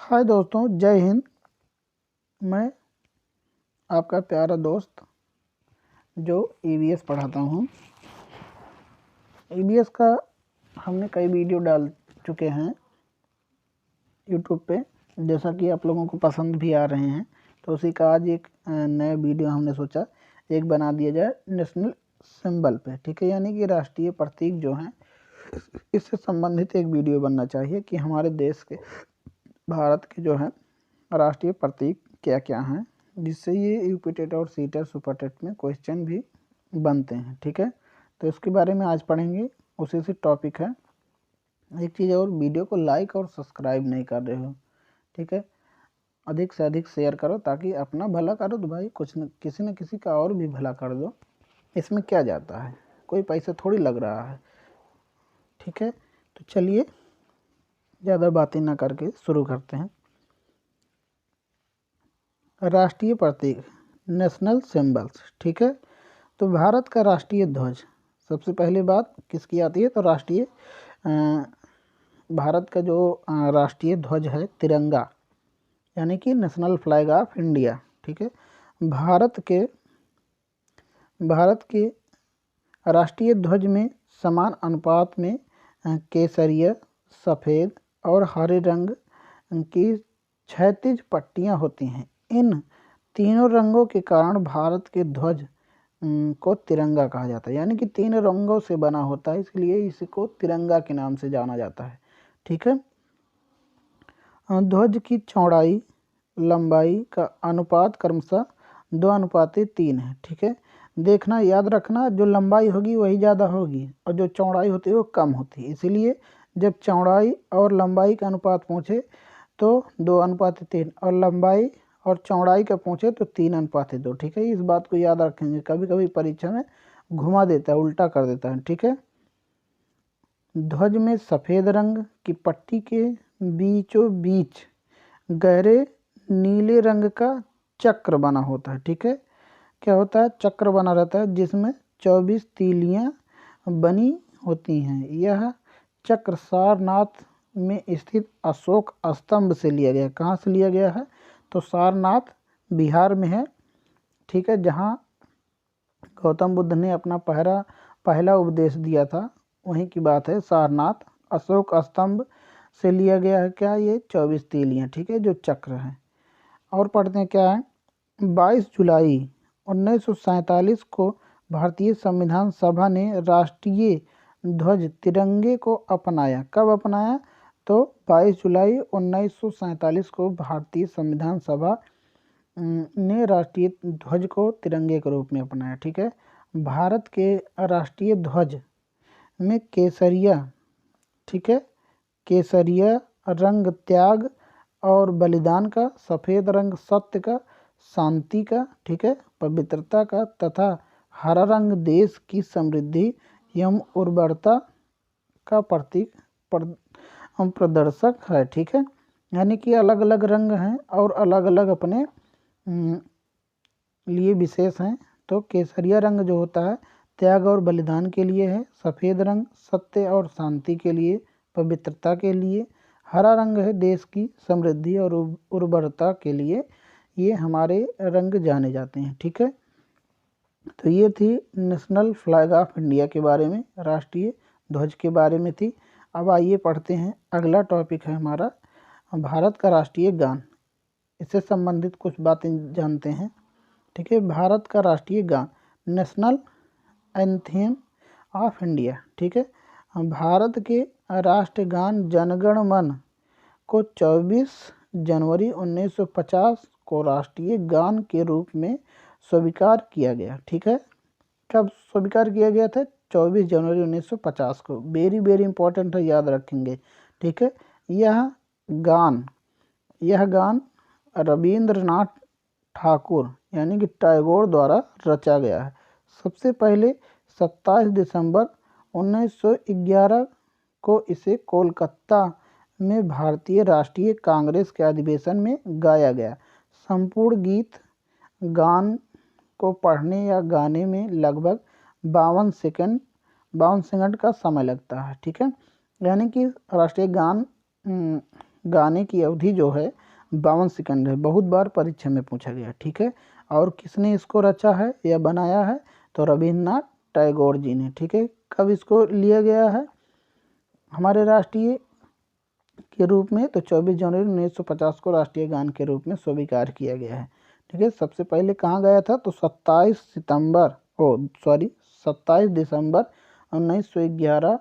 हाय दोस्तों, जय हिंद। मैं आपका प्यारा दोस्त जो ईवीएस पढ़ाता हूँ। ईवीएस का हमने कई वीडियो डाल चुके हैं यूट्यूब पे, जैसा कि आप लोगों को पसंद भी आ रहे हैं। तो उसी का आज एक नया वीडियो हमने सोचा एक बना दिया जाए नेशनल सिंबल पे, ठीक है, यानी कि राष्ट्रीय प्रतीक जो हैं इससे संबंधित एक वीडियो बनना चाहिए कि हमारे देश के, भारत के जो हैं राष्ट्रीय प्रतीक क्या क्या हैं, जिससे ये यूपी टेट और सी टेट सुपर टेट में क्वेश्चन भी बनते हैं, ठीक है। तो इसके बारे में आज पढ़ेंगे, उसी से टॉपिक है। एक चीज़ और, वीडियो को लाइक और सब्सक्राइब नहीं कर रहे हो, ठीक है, अधिक से अधिक शेयर करो ताकि अपना भला करो तो भाई कुछ न किसी का और भी भला कर दो। इसमें क्या जाता है, कोई पैसा थोड़ी लग रहा है, ठीक है। तो चलिए ज़्यादा बातें ना करके शुरू करते हैं। राष्ट्रीय प्रतीक, नेशनल सिंबल्स, ठीक है। तो भारत का राष्ट्रीय ध्वज, सबसे पहली बात किसकी आती है, तो राष्ट्रीय भारत का जो राष्ट्रीय ध्वज है तिरंगा, यानी कि नेशनल फ्लैग ऑफ इंडिया, ठीक है। भारत के राष्ट्रीय ध्वज में समान अनुपात में केसरिया, सफ़ेद और हरे रंग की क्षैतिज पट्टियाँ होती हैं। इन तीनों रंगों के कारण भारत के ध्वज को तिरंगा कहा जाता है, यानी कि 3 रंगों से बना होता है, इसलिए इसको तिरंगा के नाम से जाना जाता है, ठीक है। ध्वज की चौड़ाई लंबाई का अनुपात क्रमशः 2:3 है, ठीक है। देखना, याद रखना, जो लंबाई होगी वही ज़्यादा होगी और जो चौड़ाई होती है वो कम होती है, इसीलिए जब चौड़ाई और लंबाई का अनुपात पूछे तो 2:3 और लंबाई और चौड़ाई का पूछे तो 3:2, ठीक है। इस बात को याद रखेंगे, कभी कभी परीक्षा में घुमा देता है, उल्टा कर देता है, ठीक है। ध्वज में सफ़ेद रंग की पट्टी के बीचों बीच गहरे नीले रंग का चक्र बना होता है, ठीक है। क्या होता है, चक्र बना रहता है जिसमें 24 तीलियां बनी होती हैं। यह चक्र सारनाथ में स्थित अशोक स्तंभ से लिया गया। कहाँ से लिया गया है, तो सारनाथ बिहार में है, ठीक है, जहाँ गौतम बुद्ध ने अपना पहला उपदेश दिया था, वहीं की बात है। सारनाथ अशोक स्तंभ से लिया गया है क्या, ये 24 तीलियां, ठीक है, जो चक्र है। और पढ़ते हैं क्या है, 22 जुलाई 1947 को भारतीय संविधान सभा ने राष्ट्रीय ध्वज तिरंगे को अपनाया। कब अपनाया, तो 22 जुलाई 1947 को भारतीय संविधान सभा ने राष्ट्रीय ध्वज को तिरंगे के रूप में अपनाया, ठीक है। भारत के राष्ट्रीय ध्वज में केसरिया, ठीक है, केसरिया रंग त्याग और बलिदान का, सफ़ेद रंग सत्य का, शांति का, ठीक है, पवित्रता का, तथा हरा रंग देश की समृद्धि एवं उर्वरता का प्रतीक प्रदर्शक है, ठीक है। यानी कि अलग अलग रंग हैं और अलग अलग अपने लिए विशेष हैं। तो केसरिया रंग जो होता है त्याग और बलिदान के लिए है, सफ़ेद रंग सत्य और शांति के लिए, पवित्रता के लिए, हरा रंग है देश की समृद्धि और उर्वरता के लिए। ये हमारे रंग जाने जाते हैं, ठीक है। तो ये थी नेशनल फ्लैग ऑफ इंडिया के बारे में, राष्ट्रीय ध्वज के बारे में थी। अब आइए पढ़ते हैं, अगला टॉपिक है हमारा भारत का राष्ट्रीय गान। इससे संबंधित कुछ बातें जानते हैं, ठीक है। भारत का राष्ट्रीय गान, नेशनल एंथेम ऑफ इंडिया, ठीक है। भारत के राष्ट्रगान जनगण मन को 24 जनवरी 1950 को राष्ट्रीय गान के रूप में स्वीकार किया गया, ठीक है। कब स्वीकार किया गया था, 24 जनवरी 1950 को। वेरी वेरी इंपॉर्टेंट है, याद रखेंगे, ठीक है। यह गान रविंद्रनाथ ठाकुर यानी कि टैगोर द्वारा रचा गया है। सबसे पहले 27 दिसंबर 1911 को इसे कोलकाता में भारतीय राष्ट्रीय कांग्रेस के अधिवेशन में गाया गया। संपूर्ण गीत गान को पढ़ने या गाने में लगभग 52 सेकंड का समय लगता है, ठीक है। यानी कि राष्ट्रीय गान गाने की अवधि जो है 52 सेकंड है। बहुत बार परीक्षा में पूछा गया, ठीक है। और किसने इसको रचा है या बनाया है, तो रविन्द्रनाथ टैगोर जी ने, ठीक है। कब इसको लिया गया है हमारे राष्ट्रीय के रूप में, तो 24 जनवरी 1950 को राष्ट्रीय गान के रूप में स्वीकार किया गया है, ठीक है। सबसे पहले कहाँ गया था, तो 27 दिसंबर 1911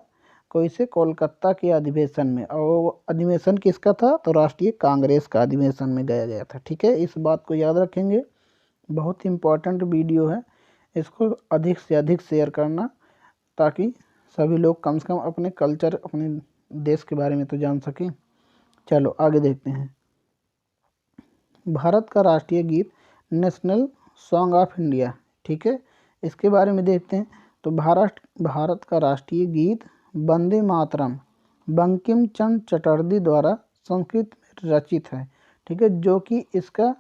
को इसे कोलकाता के अधिवेशन में, और अधिवेशन किसका था, तो राष्ट्रीय कांग्रेस का अधिवेशन में गया था, ठीक है। इस बात को याद रखेंगे, बहुत इम्पोर्टेंट वीडियो है, इसको अधिक से अधिक शेयर करना ताकि सभी लोग कम से कम अपने कल्चर, अपने देश के बारे में तो जान सकें। चलो आगे देखते हैं। भारत का राष्ट्रीय गीत नेशनल सॉन्ग ऑफ इंडिया, ठीक है, इसके बारे में देखते हैं। तो भारत का राष्ट्रीय गीत वंदे मातरम बंकिम चंद्र चटर्जी द्वारा संस्कृत में रचित है, ठीक है। जो कि इसका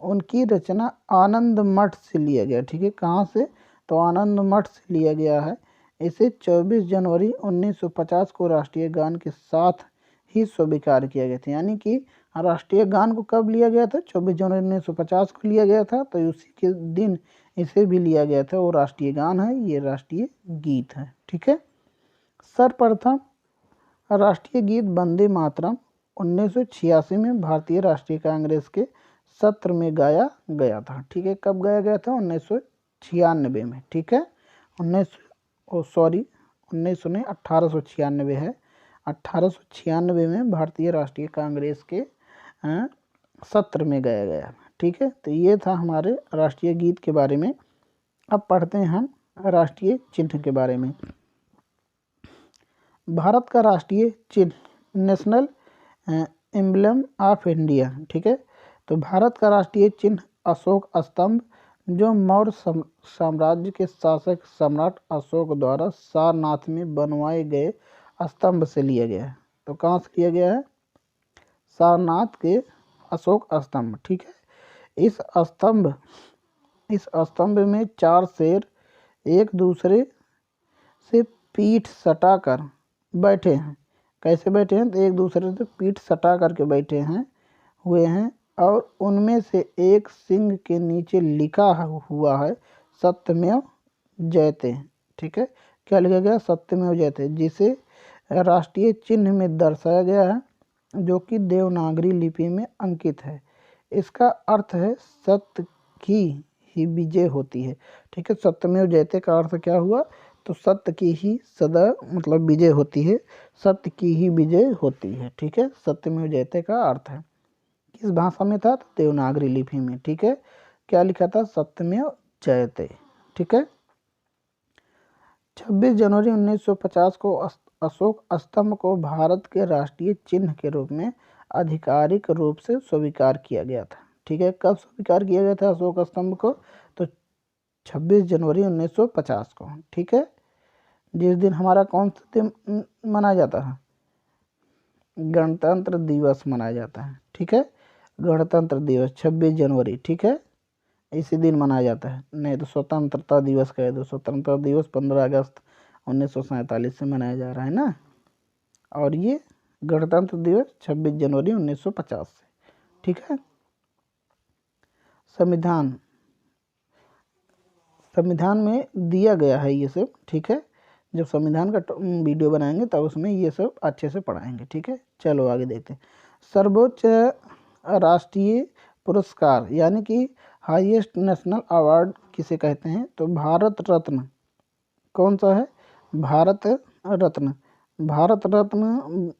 उनकी रचना आनंद मठ से लिया गया, ठीक है। कहाँ से, तो आनंद मठ से लिया गया है। इसे 24 जनवरी 1950 को राष्ट्रीय गान के साथ ही स्वीकार किया गया था। यानी कि राष्ट्रीय गान को कब लिया गया था, 24 जनवरी 1950 को लिया गया था, तो उसी के दिन इसे भी लिया गया था। वो राष्ट्रीय गान है, ये राष्ट्रीय गीत है, ठीक है। सर्वप्रथम राष्ट्रीय गीत वंदे मातरम 1986 में भारतीय राष्ट्रीय कांग्रेस के सत्र में गाया गया था, ठीक है। कब गाया गया था, 1996 में, ठीक है। 1896 है। 1896 में भारतीय राष्ट्रीय कांग्रेस के सत्र में गाया गया, ठीक है। तो ये था हमारे राष्ट्रीय गीत के बारे में। अब पढ़ते हैं हम राष्ट्रीय चिन्ह के बारे में। भारत का राष्ट्रीय चिन्ह नेशनल एम्बलम ऑफ इंडिया, ठीक है। तो भारत का राष्ट्रीय चिन्ह अशोक स्तंभ, जो मौर्य साम्राज्य के शासक सम्राट अशोक द्वारा सारनाथ में बनवाए गए स्तंभ से लिया गया है। तो कहाँ से लिया गया है, सारनाथ के अशोक स्तंभ, ठीक है। इस स्तंभ में 4 शेर एक दूसरे से पीठ सटाकर बैठे हैं। कैसे बैठे हैं, तो एक दूसरे से पीठ सटा करके बैठे हुए हैं, और उनमें से एक सिंह के नीचे लिखा हुआ है सत्यमेव जयते, ठीक है। क्या लिखा गया, सत्यमेव जयते, जिसे राष्ट्रीय चिन्ह में दर्शाया गया है, जो कि देवनागरी लिपि में अंकित है। इसका अर्थ है सत्य की ही विजय होती है, ठीक है। सत्यमेव जयते का अर्थ क्या हुआ, तो सत्य की ही सदा मतलब विजय होती है, सत्य की ही विजय होती है, ठीक है। सत्यमेव जयते का अर्थ है, किस भाषा में था, तो देवनागरी लिपि में, ठीक है। क्या लिखा था, सत्यमेव जयते, ठीक है। 26 जनवरी 1950 को अशोक स्तंभ को भारत के राष्ट्रीय चिन्ह के रूप में आधिकारिक रूप से स्वीकार किया गया था, ठीक है। कब स्वीकार किया गया था अशोक स्तंभ को, तो 26 जनवरी 1950 को, ठीक है। जिस दिन हमारा कौन सा दिन मनाया जाता है, गणतंत्र दिवस मनाया जाता है, ठीक है। गणतंत्र दिवस 26 जनवरी, ठीक है, इसी दिन मनाया जाता है। नहीं तो स्वतंत्रता दिवस कह दो, स्वतंत्रता दिवस 15 अगस्त 1947 से मनाया जा रहा है ना, और ये गणतंत्र दिवस 26 जनवरी 1950 से, ठीक है। संविधान में दिया गया है ये सब, ठीक है। जब संविधान का वीडियो बनाएंगे तब उसमें ये सब अच्छे से पढ़ाएंगे, ठीक है। चलो आगे देखते हैं। सर्वोच्च राष्ट्रीय पुरस्कार यानी कि हाईएस्ट नेशनल अवार्ड किसे कहते हैं, तो भारत रत्न। कौन सा है, भारत रत्न। भारत रत्न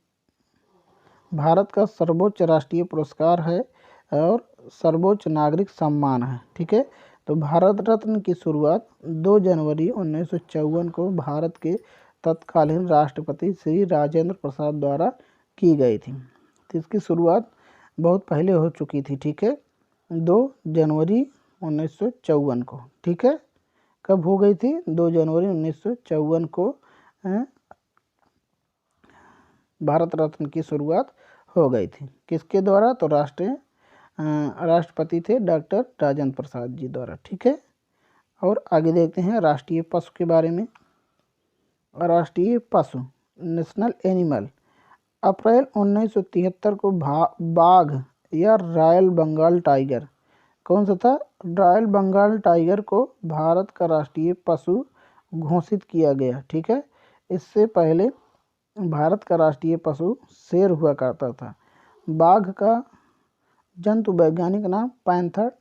भारत का सर्वोच्च राष्ट्रीय पुरस्कार है और सर्वोच्च नागरिक सम्मान है, ठीक है। तो भारत रत्न की शुरुआत 2 जनवरी 1954 को भारत के तत्कालीन राष्ट्रपति श्री राजेंद्र प्रसाद द्वारा की गई थी। तो इसकी शुरुआत बहुत पहले हो चुकी थी, ठीक है, 2 जनवरी 1954 को, ठीक है। कब हो गई थी, 2 जनवरी 1954 को भारत रत्न की शुरुआत हो गई थी। किसके द्वारा, तो राष्ट्रपति थे डॉक्टर राजेंद्र प्रसाद जी द्वारा, ठीक है। और आगे देखते हैं राष्ट्रीय पशु के बारे में। राष्ट्रीय पशु नेशनल एनिमल। अप्रैल 1973 को बाघ या रॉयल बंगाल टाइगर, कौन सा था? रॉयल बंगाल टाइगर को भारत का राष्ट्रीय पशु घोषित किया गया। ठीक है, इससे पहले भारत का राष्ट्रीय पशु शेर हुआ करता था। बाघ का जंतु वैज्ञानिक नाम पैंथर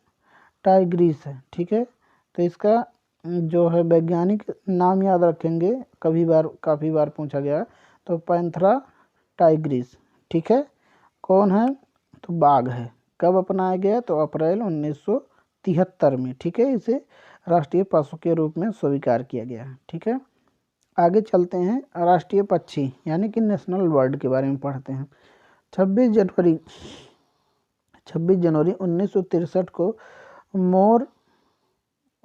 टाइग्रिस है। ठीक है, तो इसका जो है वैज्ञानिक नाम याद रखेंगे, काफ़ी बार पूछा गया, तो पैंथरा टाइग्रिस। ठीक है, कौन है? तो बाघ है। कब अपनाया गया? तो अप्रैल 1973 में। ठीक है, इसे राष्ट्रीय पशु के रूप में स्वीकार किया गया है। ठीक है, आगे चलते हैं। राष्ट्रीय पक्षी यानी कि नेशनल बर्ड के बारे में पढ़ते हैं। 26 जनवरी 1963 को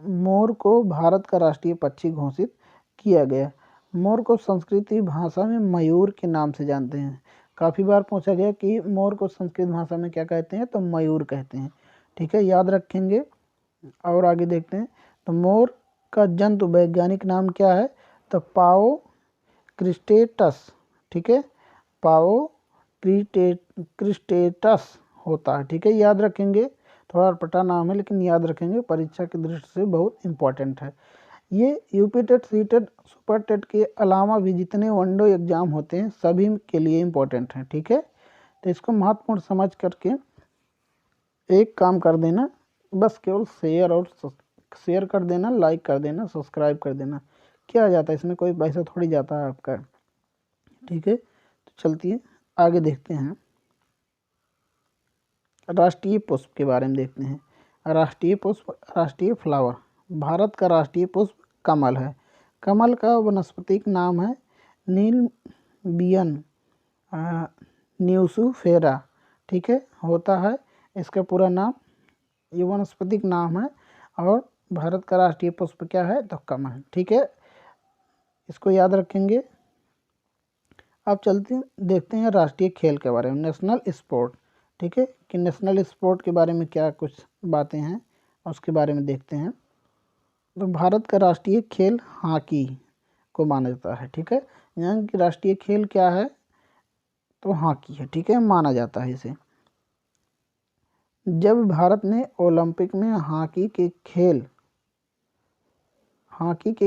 मोर को भारत का राष्ट्रीय पक्षी घोषित किया गया। मोर को संस्कृत भाषा में मयूर के नाम से जानते हैं। काफ़ी बार पूछा गया कि मोर को संस्कृत भाषा में क्या कहते हैं? तो मयूर कहते हैं। ठीक है, याद रखेंगे। और आगे देखते हैं। तो मोर का जंतु वैज्ञानिक नाम क्या है? तो पाओ क्रिस्टेटस। ठीक है, पाओ क्रिस्टेटस होता है। ठीक है, याद रखेंगे। थोड़ा अटपटा नाम है लेकिन याद रखेंगे, परीक्षा की दृष्टि से बहुत इंपॉर्टेंट है। ये UP TET, C TET, super TET के अलावा भी जितने वनडे एग्जाम होते हैं सभी के लिए इम्पोर्टेंट हैं। ठीक है, तो इसको महत्वपूर्ण समझ करके एक काम कर देना, बस केवल शेयर कर देना, लाइक कर देना, सब्सक्राइब कर देना। क्या आ जाता है इसमें? कोई पैसा थोड़ी जाता है आपका। ठीक है, तो चलती आगे देखते हैं। राष्ट्रीय पुष्प के बारे में देखते हैं। राष्ट्रीय पुष्प, राष्ट्रीय फ्लावर। भारत का राष्ट्रीय पुष्प कमल है। कमल का वनस्पतिक नाम है नीलबियन न्यूसीफेरा। ठीक है, होता है। इसका पूरा नाम, ये वनस्पतिक नाम है। और भारत का राष्ट्रीय पुष्प क्या है? तो कमल। ठीक है, इसको याद रखेंगे। अब चलते देखते हैं राष्ट्रीय खेल के बारे में, नेशनल स्पोर्ट। ठीक है, कि नेशनल स्पोर्ट के बारे में क्या कुछ बातें हैं उसके बारे में देखते हैं। तो भारत का राष्ट्रीय खेल हॉकी को माना जाता है। ठीक है, यहाँ की राष्ट्रीय खेल क्या है? तो हॉकी है। ठीक है, माना जाता है इसे। जब भारत ने ओलंपिक में हॉकी के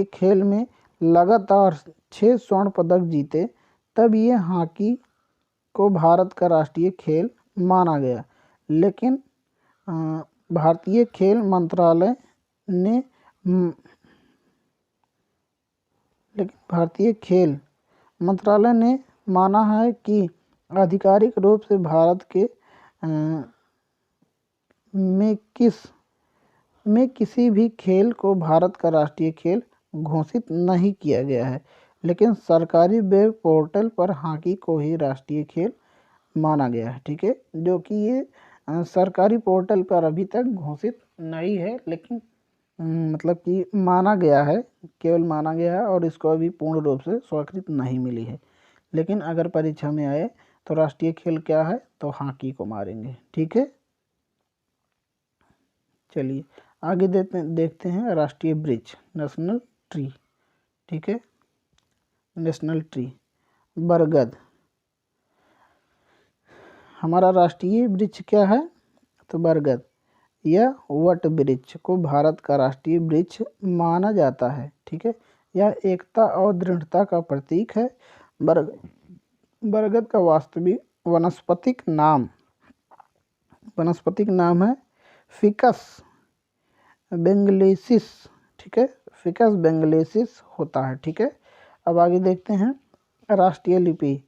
खेल में लगातार 6 स्वर्ण पदक जीते, तब ये हॉकी को भारत का राष्ट्रीय खेल माना गया। लेकिन भारतीय खेल मंत्रालय ने माना है कि आधिकारिक रूप से भारत के में किसी भी खेल को भारत का राष्ट्रीय खेल घोषित नहीं किया गया है, लेकिन सरकारी वेब पोर्टल पर हॉकी को ही राष्ट्रीय खेल माना गया है। ठीक है, जो कि ये सरकारी पोर्टल पर अभी तक घोषित नहीं है, लेकिन मतलब कि माना गया है, केवल माना गया है, और इसको अभी पूर्ण रूप से स्वीकृति नहीं मिली है। लेकिन अगर परीक्षा में आए तो राष्ट्रीय खेल क्या है? तो हॉकी को मारेंगे। ठीक है, चलिए आगे देखते हैं। राष्ट्रीय वृक्ष, नेशनल ट्री। ठीक है, नेशनल ट्री बरगद। हमारा राष्ट्रीय वृक्ष क्या है? तो बरगद या वट वृक्ष को भारत का राष्ट्रीय वृक्ष माना जाता है। ठीक है, यह एकता और दृढ़ता का प्रतीक है। बरगद का वास्तविक वनस्पतिक नाम है फिकस बेंगलेसिस। ठीक है, फिकस बेंगलेसिस होता है। ठीक है, अब आगे देखते हैं। राष्ट्रीय लिपि,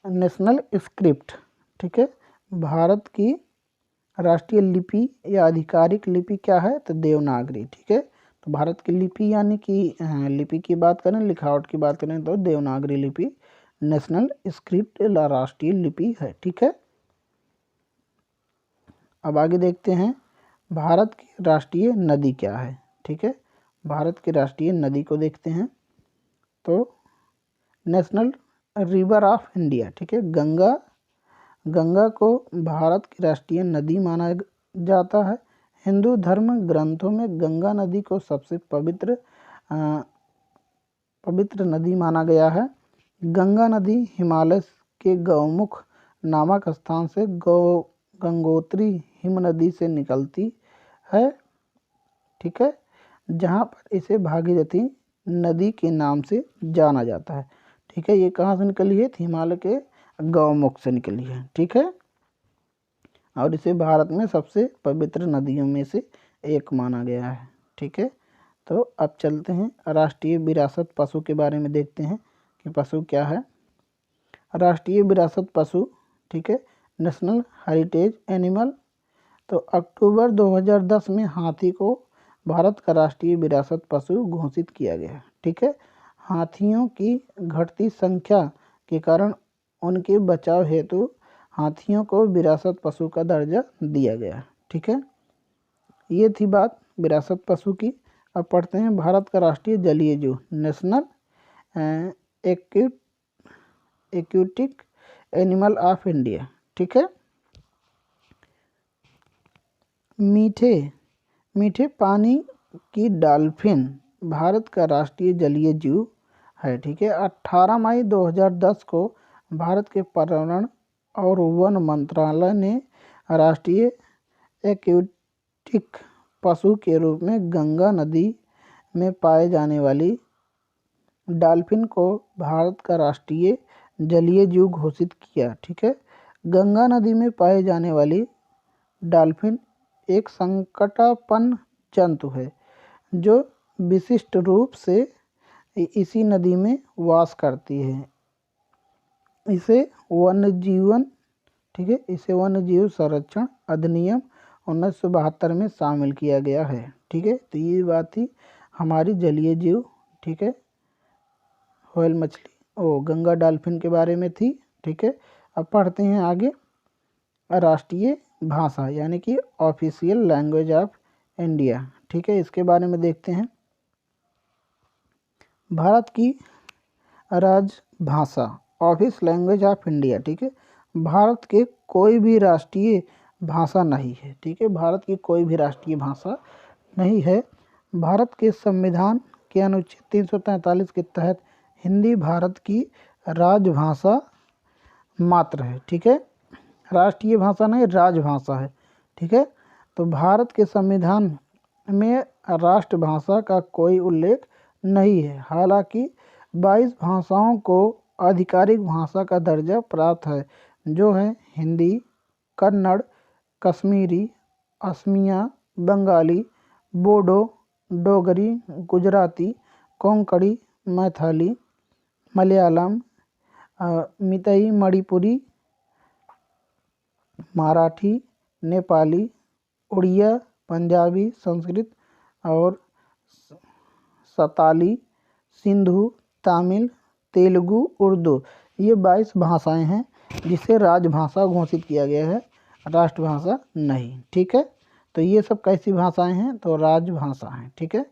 नेशनल स्क्रिप्ट। ठीक है, भारत की राष्ट्रीय लिपि या आधिकारिक लिपि क्या है? तो देवनागरी। ठीक है, तो भारत की लिपि यानी कि लिपि की बात करें, लिखावट की बात करें, तो देवनागरी लिपि नेशनल स्क्रिप्ट राष्ट्रीय लिपि है। ठीक है, अब आगे देखते हैं। भारत की राष्ट्रीय नदी क्या है? ठीक है, भारत की राष्ट्रीय नदी को देखते हैं। तो नेशनल रिवर ऑफ इंडिया। ठीक है, गंगा को भारत की राष्ट्रीय नदी माना जाता है। हिंदू धर्म ग्रंथों में गंगा नदी को सबसे पवित्र नदी माना गया है। गंगा नदी हिमालय के गौमुख नामक स्थान से गंगोत्री हिमनदी से निकलती है, ठीक है, जहाँ पर इसे भागीरथी नदी के नाम से जाना जाता है, ठीक है। ये कहाँ से निकली है? हिमालय के गौमुख से निकली है, ठीक है, और इसे भारत में सबसे पवित्र नदियों में से एक माना गया है, ठीक है। तो अब चलते हैं राष्ट्रीय विरासत पशु के बारे में, देखते हैं कि पशु क्या है। राष्ट्रीय विरासत पशु, ठीक है, नेशनल हेरिटेज एनिमल। तो अक्टूबर 2010 में हाथी को भारत का राष्ट्रीय विरासत पशु घोषित किया गया, ठीक है। हाथियों की घटती संख्या के कारण उनके बचाव हेतु हाथियों को विरासत पशु का दर्जा दिया गया, ठीक है। ये थी बात विरासत पशु की। अब पढ़ते हैं भारत का राष्ट्रीय जलीय जीव, national aquatic animal of India, ठीक है। मीठे पानी की डॉल्फिन भारत का राष्ट्रीय जलीय जीव है, ठीक है। 18 मई 2010 को भारत के पर्यावरण और वन मंत्रालय ने राष्ट्रीय एक्वेटिक पशु के रूप में गंगा नदी में पाए जाने वाली डॉल्फिन को भारत का राष्ट्रीय जलीय जीव घोषित किया, ठीक है। गंगा नदी में पाए जाने वाली डॉल्फिन एक संकटापन्न जंतु है जो विशिष्ट रूप से इसी नदी में वास करती है। इसे वन्यजीवन, ठीक है, इसे वन्यजीव संरक्षण अधिनियम 1972 में शामिल किया गया है, ठीक है। तो ये बात थी हमारी जलीय जीव, ठीक है, व्हेल मछली गंगा डॉल्फिन के बारे में थी, ठीक है। अब पढ़ते हैं आगे राष्ट्रीय भाषा यानी कि ऑफिशियल लैंग्वेज ऑफ इंडिया, ठीक है, इसके बारे में देखते हैं। भारत की राजभाषा ऑफिस लैंग्वेज ऑफ इंडिया, ठीक है, भारत के कोई भी राष्ट्रीय भाषा नहीं है, ठीक है, भारत की कोई भी राष्ट्रीय भाषा नहीं है। भारत के संविधान के अनुच्छेद 343 के तहत हिंदी भारत की राजभाषा मात्र है, ठीक है, राष्ट्रीय भाषा नहीं, राजभाषा है, ठीक है। तो भारत के संविधान में राष्ट्रभाषा का कोई उल्लेख नहीं है। हालांकि 22 भाषाओं को आधिकारिक भाषा का दर्जा प्राप्त है, जो है हिंदी, कन्नड़, कश्मीरी, असमिया, बंगाली, बोडो, डोगरी, गुजराती, कोंकणी, मैथिली, मलयालम, मितई, मणिपुरी, मराठी, नेपाली, उड़िया, पंजाबी, संस्कृत और सताली, सिंधु, तमिल, तेलुगु, उर्दू, ये 22 भाषाएं हैं जिसे राजभाषा घोषित किया गया है, राष्ट्रभाषा नहीं, ठीक है। तो ये सब कैसी भाषाएं हैं? तो राजभाषा हैं, ठीक है।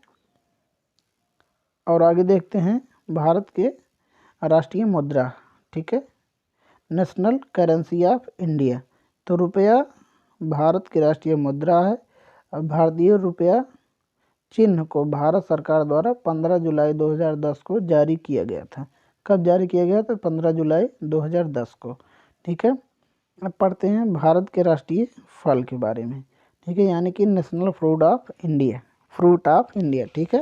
और आगे देखते हैं भारत के राष्ट्रीय मुद्रा, ठीक है, नेशनल करेंसी ऑफ इंडिया। तो रुपया भारत की राष्ट्रीय मुद्रा है। अब भारतीय रुपया चिन्ह को भारत सरकार द्वारा 15 जुलाई 2010 को जारी किया गया था। कब जारी किया गया था? 15 जुलाई 2010 को, ठीक है। अब पढ़ते हैं भारत के राष्ट्रीय फल के बारे में, ठीक है, यानी कि नेशनल फ्रूट ऑफ इंडिया, ठीक है।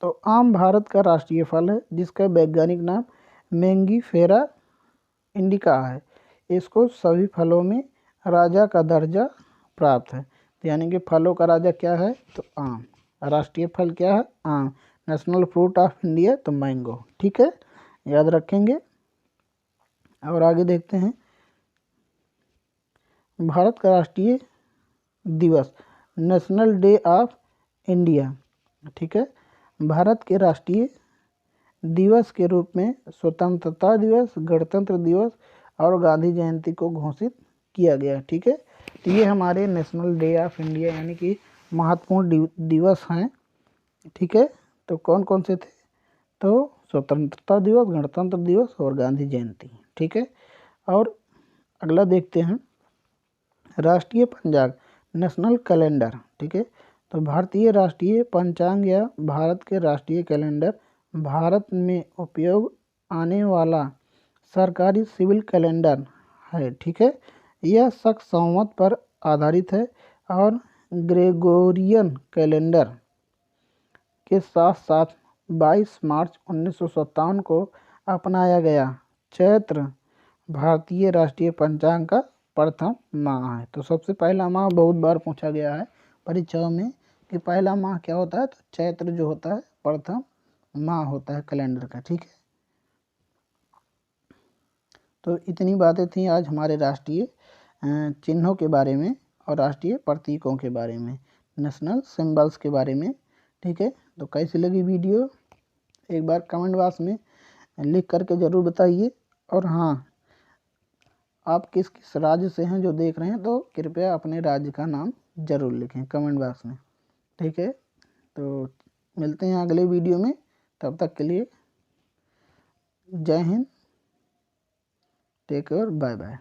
तो आम भारत का राष्ट्रीय फल है जिसका वैज्ञानिक नाम मैंगीफेरा इंडिका है। इसको सभी फलों में राजा का दर्जा प्राप्त है। तो यानी कि फलों का राजा क्या है? तो आम। राष्ट्रीय फल क्या है? आम। नेशनल फ्रूट ऑफ इंडिया तो मैंगो, ठीक है, याद रखेंगे। और आगे देखते हैं भारत का राष्ट्रीय दिवस, नेशनल डे ऑफ इंडिया, ठीक है। भारत के राष्ट्रीय दिवस के रूप में स्वतंत्रता दिवस, गणतंत्र दिवस और गांधी जयंती को घोषित किया गया, ठीक है। तो ये हमारे नेशनल डे ऑफ इंडिया यानी कि महत्वपूर्ण दिवस हैं, ठीक है। तो कौन कौन से थे? तो स्वतंत्रता दिवस, गणतंत्र दिवस और गांधी जयंती, ठीक है। और अगला देखते हैं राष्ट्रीय पंचांग, नेशनल कैलेंडर, ठीक है। तो भारतीय राष्ट्रीय पंचांग या भारत के राष्ट्रीय कैलेंडर भारत में उपयोग आने वाला सरकारी सिविल कैलेंडर है। ठीक है, यह शक संवत पर आधारित है और ग्रेगोरियन कैलेंडर के साथ साथ 22 मार्च 1957 को अपनाया गया चैत्र भारतीय राष्ट्रीय पंचांग का प्रथम माह है। तो सबसे पहला माह बहुत बार पूछा गया है परीक्षाओं में कि पहला माह क्या होता है, तो चैत्र जो होता है प्रथम माह होता है कैलेंडर का। ठीक है, तो इतनी बातें थी आज हमारे राष्ट्रीय चिन्हों के बारे में और राष्ट्रीय प्रतीकों के बारे में, नेशनल सिंबल्स के बारे में। ठीक है, तो कैसी लगी वीडियो एक बार कमेंट बॉक्स में लिख करके ज़रूर बताइए। और हाँ, आप किस किस राज्य से हैं जो देख रहे हैं, तो कृपया अपने राज्य का नाम ज़रूर लिखें कमेंट बॉक्स में। ठीक है, तो मिलते हैं अगले वीडियो में, तब तक के लिए जय हिंद, टेक केयर, बाय बाय।